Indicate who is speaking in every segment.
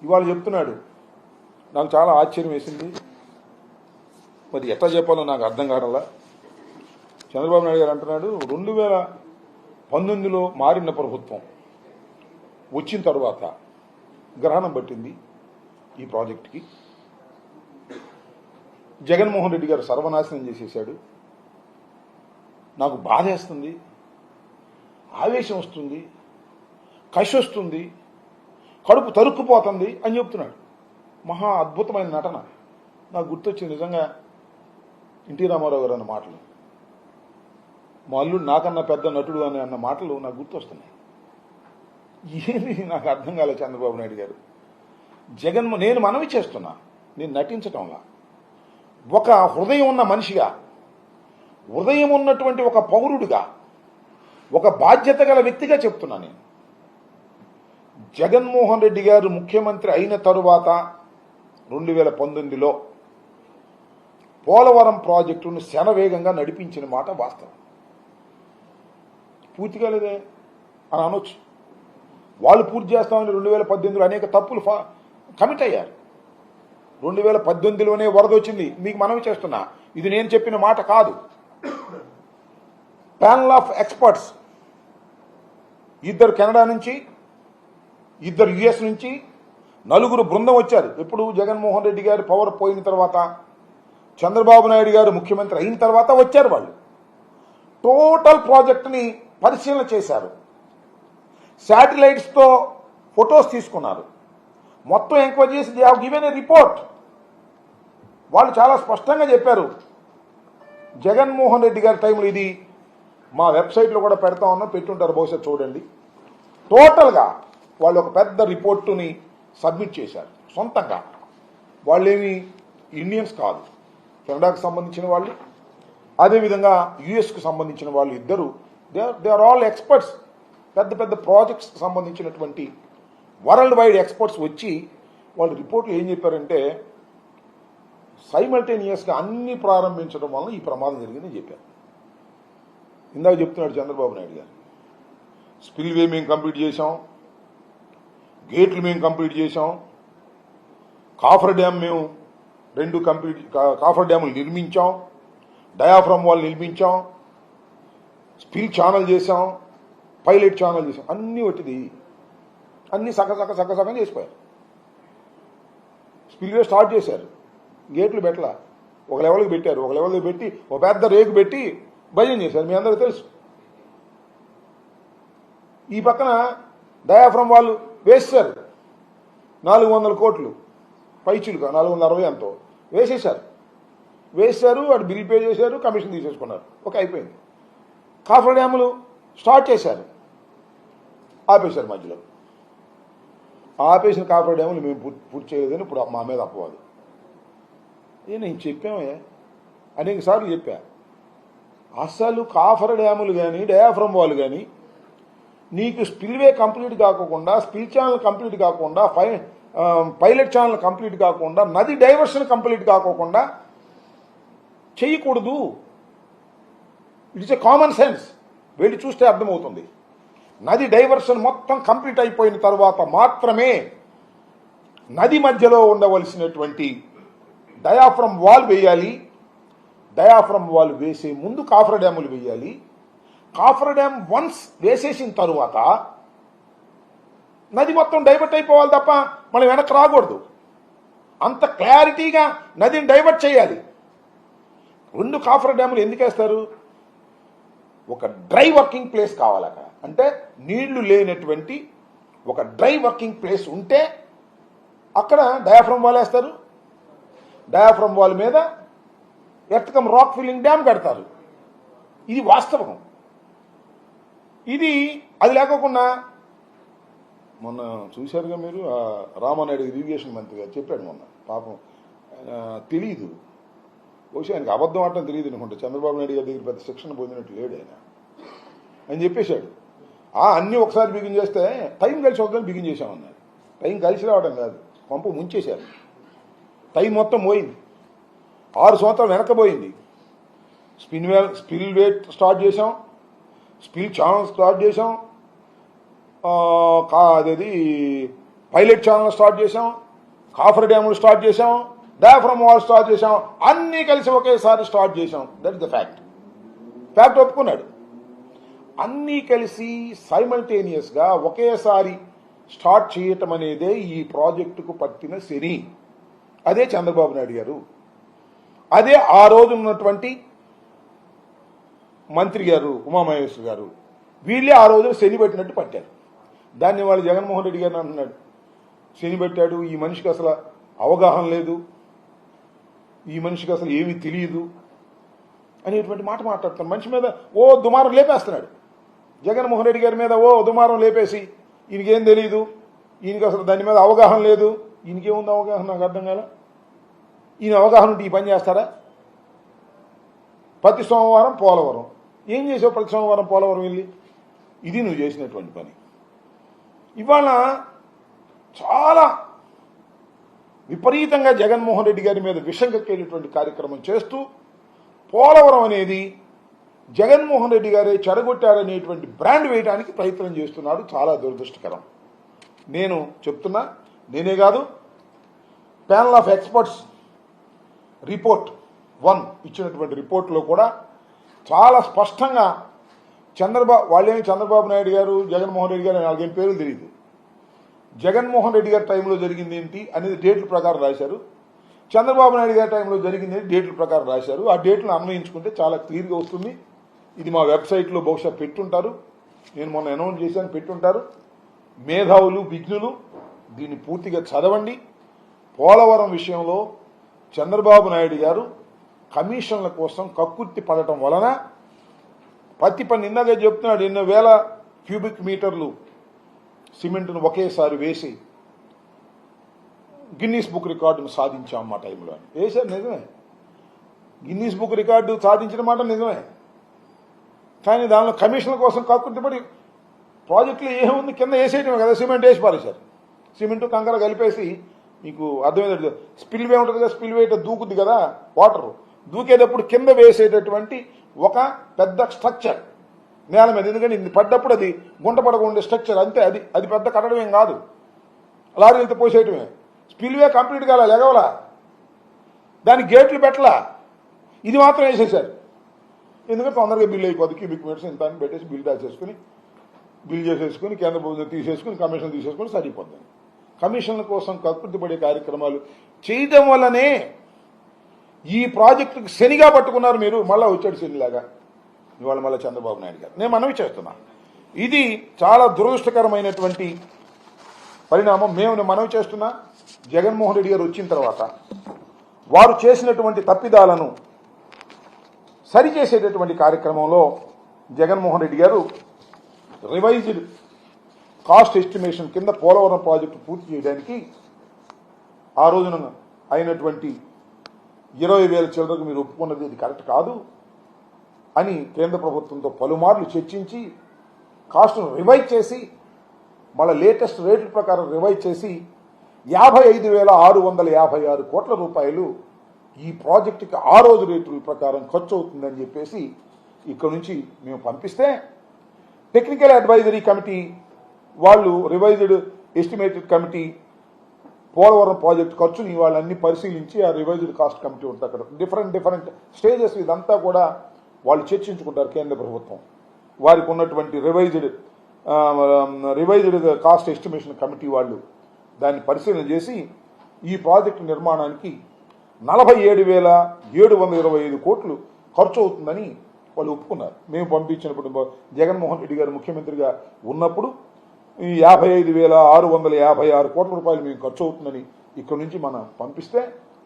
Speaker 1: ఇవాళ చెప్తున్నాడు, నాకు చాలా ఆశ్చర్యం వేసింది. మరి ఎట్లా చెప్పాలో నాకు అర్థం కావడంలా. చంద్రబాబు నాయుడు గారు అంటున్నాడు 2019లో మారిన ప్రభుత్వం వచ్చిన తర్వాత గ్రహణం పట్టింది ఈ ప్రాజెక్టుకి. జగన్మోహన్ రెడ్డి గారు సర్వనాశనం చేసేశాడు. నాకు బాధేస్తుంది, ఆవేశం వస్తుంది, కసి వస్తుంది, కడుపు తరుక్కుపోతుంది అని చెప్తున్నాడు. మహా అద్భుతమైన నటన. నాకు గుర్తొచ్చింది నిజంగా ఎన్టీ రామారావు గారు అన్న మాటలు. మా అల్లుడు నాకన్నా పెద్ద నటుడు అని అన్న మాటలు నాకు గుర్తొస్తున్నాయి. ఏమి నాకు అర్థం కాలేదు చంద్రబాబు నాయుడు గారు. నేను మనవి చేస్తున్నా, నేను నటించటంలా. ఒక హృదయం ఉన్న మనిషిగా, హృదయం ఉన్నటువంటి ఒక పౌరుడిగా, ఒక బాధ్యత గల వ్యక్తిగా చెప్తున్నా. నేను జగన్మోహన్ రెడ్డి గారు ముఖ్యమంత్రి అయిన తరువాత 2019లో పోలవరం ప్రాజెక్టును శరవేగంగా నడిపించిన మాట వాస్తవం. పూర్తి కాలేదే అని అనొచ్చు. వాళ్ళు పూర్తి చేస్తామని 2018లో అనేక తప్పులు కమిట్ అయ్యారు. 2018లోనే వరద వచ్చింది. మీకు మనవి చేస్తున్నా, ఇది నేను చెప్పిన మాట కాదు. ప్యానల్ ఆఫ్ ఎక్స్పర్ట్స్, 2 కెనడా నుంచి, 2 యుఎస్ నుంచి, 4 బృందం వచ్చారు. ఎప్పుడు జగన్మోహన్ రెడ్డి గారు పవర్ పోయిన తర్వాత, చంద్రబాబు నాయుడు గారు ముఖ్యమంత్రి అయిన తర్వాత వచ్చారు. వాళ్ళు టోటల్ ప్రాజెక్టుని పరిశీలన చేశారు. శాటిలైట్స్తో ఫొటోస్ తీసుకున్నారు. మొత్తం ఎంక్వైరీ చేసి they have given a report. వాళ్ళు చాలా స్పష్టంగా చెప్పారు. జగన్మోహన్ రెడ్డి గారి టైంలో, ఇది మా వెబ్సైట్లో కూడా పెడతా ఉన్నా, పెట్టుంటారు బహుశా చూడండి. టోటల్గా వాళ్ళు ఒక పెద్ద రిపోర్టుని సబ్మిట్ చేశారు సొంతంగా. వాళ్ళేమి ఇండియన్స్ కాదు, కెనడాకు సంబంధించిన వాళ్ళు, అదేవిధంగా యుఎస్కు సంబంధించిన వాళ్ళు. ఇద్దరు దే ఆర్ ఆల్ ఎక్స్పర్ట్స్. పెద్ద పెద్ద ప్రాజెక్ట్స్కి సంబంధించినటువంటి వరల్డ్ వైడ్ ఎక్స్పర్ట్స్ వచ్చి వాళ్ళు రిపోర్ట్లు ఏం చెప్పారంటే, సైమల్టేనియస్గా అన్ని ప్రారంభించడం వలన ఈ ప్రమాదం జరిగిందని చెప్పారు. ఇందాక చెప్తున్నాడు చంద్రబాబు నాయుడు గారు, స్పిల్వే మేము కంప్లీట్ చేశాం, గేట్లు మేము కంప్లీట్ చేశాం, కాఫర్ డ్యామ్ మేము 2 కాఫర్ డ్యాములు నిర్మించాం, డయాఫ్రమ్ వాల్ నిర్మించాం, స్పిల్ ఛానల్ చేశాం, పైలట్ ఛానల్ చేశాం. అన్నీ వచ్చింది, అన్నీ సగం చేసిపోయారు. స్పిల్వే స్టార్ట్ చేశారు, గేట్లు పెట్టలా, ఒక లెవెల్కి పెట్టారు, ఒక లెవెల్కి పెట్టి ఒక పెద్ద రేకు పెట్టి భజన చేశారు. మీ అందరికీ తెలుసు. ఈ పక్కన డయాఫ్రమ్ వాళ్ళు వేసేశారు. 400 కోట్లు పైచులుగా, 460 ఎంతో వేసేశారు. అటు బిల్ పే చేశారు, కమిషన్ తీసేసుకున్నారు. అయిపోయింది. కాఫర్ డ్యాములు స్టార్ట్ చేశారు, ఆపేశారు మధ్యలో. ఆపేసిన కాఫర్ డ్యాములు మేము పూర్తి చేయలేదని ఇప్పుడు మా మీద అపవాదు. నేను చెప్పామే, అనేక సార్లు చెప్పా. అసలు కాఫర్ డ్యాములు కానీ, డయాఫ్రమ్ వాల్ కానీ నీకు స్పిల్వే కంప్లీట్ కాకుండా, స్పిల్ ఛానల్ కంప్లీట్ కాకుండా, పైలట్ ఛానల్ కంప్లీట్ కాకుండా, నది డైవర్షన్ కంప్లీట్ కాకోకుండా చేయకూడదు. It's a common sense. వెళ్ళి చూస్తే అర్థమవుతుంది. నది డైవర్షన్ మొత్తం కంప్లీట్ అయిపోయిన తర్వాత మాత్రమే నది మధ్యలో ఉండవలసినటువంటి డయాఫ్రమ్ వాల్ వేయాలి. డయాఫ్రమ్ వాల్ వేసే ముందు కాఫర్ డ్యాములు వేయాలి. కాఫర్ డ్యామ్ వన్స్ వేసేసిన తరువాత నది మొత్తం డైవర్ట్ అయిపోవాలి తప్ప మనం వెనక్కి రాకూడదు. అంత క్లారిటీగా నదిని డైవర్ట్ చేయాలి. 2 కాఫర్ డ్యాములు ఎందుకు వేస్తారు? ఒక డ్రై వర్కింగ్ ప్లేస్ కావాలి అక్కడ. అంటే నీళ్లు లేనటువంటి ఒక డ్రై వర్కింగ్ ప్లేస్ ఉంటే అక్కడ డయాఫ్రమ్ వాల్ వేస్తారు. డయాఫ్రమ్ వాల్ మీద ఎర్త్కమ్ రాక్ ఫిల్లింగ్ డ్యామ్ కడతారు. ఇది వాస్తవం. అది లేకోకుండా మొన్న చూశారుగా మీరు, రామానాయుడు ఇరిగేషన్ మంత్రి గారు చెప్పాడు మొన్న. పాపం తెలియదు, బహుశా ఆయనకి అబద్ధం ఆడటం తెలియదు అనుకుంటా. చంద్రబాబు నాయుడు గారి దగ్గర పెద్ద శిక్షణ పొందినట్టు లేడు ఆయన అని చెప్పేశాడు. అన్నీ ఒకసారి బిగిన్ చేస్తే టైం కలిసి వద్దని బిగిన్ చేశామన్నారు. టైం కలిసి రావడం కాదు, పంపు ముంచేశారు. టైం మొత్తం పోయింది. 6 సంవత్సరాలు వెనకపోయింది. స్పిల్ వేట్ స్టార్ట్ చేసాం, స్పిల్ ఛానల్ స్టార్ట్ చేసాం, అదేది పైలట్ ఛానల్ స్టార్ట్ చేసాం, కాఫర్ డ్యాములు స్టార్ట్ చేసాం, డయాఫ్రమ్ వాల్ స్టార్ట్ చేసాం, అన్నీ కలిసి ఒకేసారి స్టార్ట్ చేసాం. దట్ ఇస్ ద ఫ్యాక్ట్ ఒప్పుకున్నాడు. అన్నీ కలిసి సైమల్టేనియస్గా ఒకేసారి స్టార్ట్ చేయటం అనేదే ఈ ప్రాజెక్టుకు పట్టిన శని. అదే చంద్రబాబు నాయుడు గారు, అదే ఆ రోజు ఉన్నటువంటి మంత్రి గారు ఉమామహేశ్వర్ గారు, వీళ్ళే ఆ రోజున శని పెట్టినట్టు పట్టారు. దాన్ని వాళ్ళు జగన్మోహన్ రెడ్డి గారిని అంటున్నాడు, శని పెట్టాడు, ఈ మనిషికి అసలు అవగాహన లేదు, ఈ మనిషికి అసలు ఏమీ తెలియదు అనేటువంటి మాట మాట్లాడుతాడు. మనిషి మీద ఓ దుమారం లేపేస్తున్నాడు. జగన్మోహన్ రెడ్డి గారి మీద ఓ దుమారం లేపేసి ఈయనకేం తెలియదు, ఈయనకి అసలు దాని మీద అవగాహన లేదు. ఈయనకేముంది అవగాహన? నాకు అర్థం కాల. ఈయన అవగాహన ఉంటే ఈ పని చేస్తారా? ప్రతి సోమవారం పోలవరం ఏం చేసావు? ప్రతి సోమవారం పోలవరం వెళ్ళి ఇది నువ్వు చేసినటువంటి పని. ఇవాళ చాలా విపరీతంగా జగన్మోహన్ రెడ్డి గారి మీద విషం కక్కేటువంటి కార్యక్రమం చేస్తూ పోలవరం అనేది జగన్మోహన్ రెడ్డి గారే చెడగొట్టారనేటువంటి బ్రాండ్ వేయడానికి ప్రయత్నం చేస్తున్నాడు. చాలా దురదృష్టకరం. నేను చెప్తున్నా, నేనే కాదు, ప్యానల్ ఆఫ్ ఎక్స్పర్ట్స్ రిపోర్ట్ 1 ఇచ్చినటువంటి రిపోర్ట్లో కూడా చాలా స్పష్టంగా వాళ్ళేమి చంద్రబాబు నాయుడు గారు, జగన్మోహన్ రెడ్డి గారు నాలుగేం పేర్లు తెలియదు. జగన్మోహన్ రెడ్డి గారి టైంలో జరిగింది ఏంటి అనేది డేట్ల ప్రకారం రాశారు. చంద్రబాబు నాయుడు గారి టైంలో జరిగింది డేట్ల ప్రకారం రాశారు. ఆ డేట్లను అన్వయించుకుంటే చాలా క్లియర్గా వస్తుంది. ఇది మా వెబ్సైట్లో బహుశా పెట్టుంటారు, నేను మొన్న అనౌన్స్ చేశాను, పెట్టుంటారు. మేధావులు, విఘ్నులు దీన్ని పూర్తిగా చదవండి. పోలవరం విషయంలో చంద్రబాబు నాయుడు గారు కమిషన్ల కోసం కక్కుర్తి పడటం వలన ప్రతి పని ఇందాక చెప్తున్నాడు, ఎన్నో వేల క్యూబిక్ మీటర్లు సిమెంట్ను ఒకేసారి వేసి గిన్నీస్ బుక్ రికార్డును సాధించాం మా టైంలో. వేశారు, నిజమే. గిన్నీస్ బుక్ రికార్డు సాధించిన మాట నిజమే. కానీ దానిలో కమిషన్ల కోసం కక్కుర్తిపడి ప్రాజెక్టులు ఏముంది, కింద వేసేయటమే కదా, సిమెంట్ వేసి పారేశారు. సిమెంట్ కంకర కలిపేసి, మీకు అర్థమైంది, స్పిల్వే ఉంటుంది కదా, స్పిల్వే దూకుద్ది కదా వాటర్, దూకేటప్పుడు కింద వేసేటటువంటి ఒక పెద్ద స్ట్రక్చర్ నేల మీద. ఎందుకంటే ఇది పడ్డప్పుడు అది గుంట పడకుండా స్ట్రక్చర్ అంతే, అది పెద్ద కట్టడం ఏం కాదు, లారీలతో పోసేయటమే. స్పిల్వే కంప్లీట్ కాల, లెగవలా, దానికి గేట్లు పెట్టలా, ఇది మాత్రం వేసేసారు. ఎందుకంటే తొందరగా బిల్ అయిపోద్ది, క్యూబిక్ మీటర్స్ ఇంత అని పెట్టేసి బిల్ చేసేసుకుని కేంద్ర ప్రభుత్వం తీసేసుకుని కమిషన్ తీసేసుకుని సరిపోద్ది. కమిషన్ల కోసం కక్కుర్తి పడే కార్యక్రమాలు చేయడం వల్లనే ఈ ప్రాజెక్టుకు శనిగా పట్టుకున్నారు మీరు. మళ్ళా వచ్చాడు శనిలాగా ఇవాళ మళ్ళీ చంద్రబాబు నాయుడు గారు. నేను మనవి చేస్తున్నా, ఇది చాలా దురదృష్టకరమైనటువంటి పరిణామం. మేము మనవి చేస్తున్నా, జగన్మోహన్ రెడ్డి గారు వచ్చిన తర్వాత వారు చేసినటువంటి తప్పిదాలను సరిచేసేటటువంటి కార్యక్రమంలో జగన్మోహన్ రెడ్డి గారు రివైజ్డ్ కాస్ట్ ఎస్టిమేషన్ కింద పోలవరం ప్రాజెక్టు పూర్తి చేయడానికి ఆ రోజున అయినటువంటి 20,000 చిల్లరకు మీరు ఒప్పుకున్నది ఇది కరెక్ట్ కాదు అని కేంద్ర ప్రభుత్వంతో పలుమార్లు చర్చించి కాస్ట్ను రివైజ్ చేసి మళ్ళీ లేటెస్ట్ రేట్ల ప్రకారం రివైజ్ చేసి 55,656 కోట్ల రూపాయలు ఈ ప్రాజెక్టుకి ఆ రోజు రేట్ల ప్రకారం ఖర్చు అవుతుందని చెప్పేసి ఇక్కడ నుంచి మేము పంపిస్తే టెక్నికల్ అడ్వైజరీ కమిటీ వాళ్ళు revised estimated committee Polavaram project ఖర్చుని వాళ్ళన్ని పరిశీలించి ఆ రివైజ్డ్ కాస్ట్ కమిటీ ఉంటుంది అక్కడ డిఫరెంట్ స్టేజెస్ ఇదంతా కూడా వాళ్ళు చర్చించుకుంటారు. కేంద్ర ప్రభుత్వం వారికి ఉన్నటువంటి రివైజ్డ్ కాస్ట్ ఎస్టిమేషన్ కమిటీ వాళ్ళు దాన్ని పరిశీలన చేసి ఈ ప్రాజెక్టు నిర్మాణానికి 47,725 కోట్లు ఖర్చు అవుతుందని వాళ్ళు ఒప్పుకున్నారు. మేము పంపించినప్పుడు జగన్మోహన్ రెడ్డి గారు ముఖ్యమంత్రిగా ఉన్నప్పుడు ఈ 55,656 కోట్ల రూపాయలు మేము ఖర్చు అవుతుందని ఇక్కడ నుంచి మనం పంపిస్తే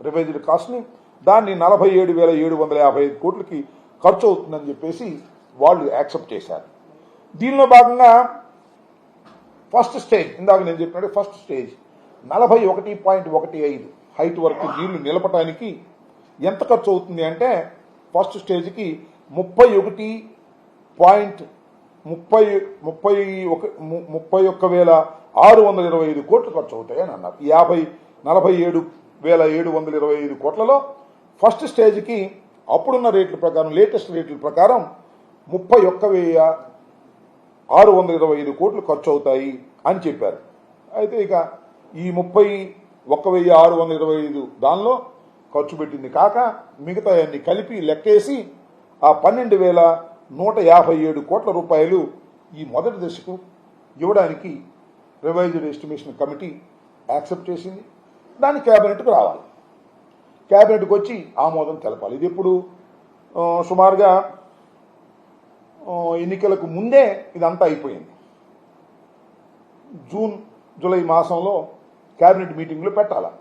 Speaker 1: రివైజ్డ్ కాస్ట్ని దాన్ని 47,755 కోట్లకి ఖర్చు అవుతుందని చెప్పేసి వాళ్ళు యాక్సెప్ట్ చేశారు. దీనిలో భాగంగా ఫస్ట్ స్టేజ్, ఇందాక నేను చెప్పినట్టు ఫస్ట్ స్టేజ్ 41.15 హైట్ వరకు నీళ్లు నిలపడానికి ఎంత ఖర్చు అవుతుంది అంటే ఫస్ట్ స్టేజ్కి 31,625 కోట్లు ఖర్చు అవుతాయని అన్నారు. 47,725 కోట్లలో ఫస్ట్ స్టేజ్కి అప్పుడున్న రేట్ల ప్రకారం, లేటెస్ట్ రేట్ల ప్రకారం 31,625 కోట్లు ఖర్చు అవుతాయి అని చెప్పారు. అయితే ఇక ఈ 31,625 దానిలో ఖర్చు పెట్టింది కాక మిగతా అన్ని కలిపి లెక్కేసి ఆ 12,157 కోట్ల రూపాయలు ఈ మొదటి దశకు ఇవ్వడానికి రివైజ్డ్ ఎస్టిమేషన్ కమిటీ యాక్సెప్ట్ చేసింది. దాన్ని కేబినెట్కు రావాలి, కేబినెట్కి వచ్చి ఆమోదం తెలపాలి. ఇది ఇప్పుడు సుమారుగా ఎన్నికలకు ముందే ఇదంతా అయిపోయింది. జూన్ జూలై మాసంలో కేబినెట్ మీటింగ్లో పెట్టాలి.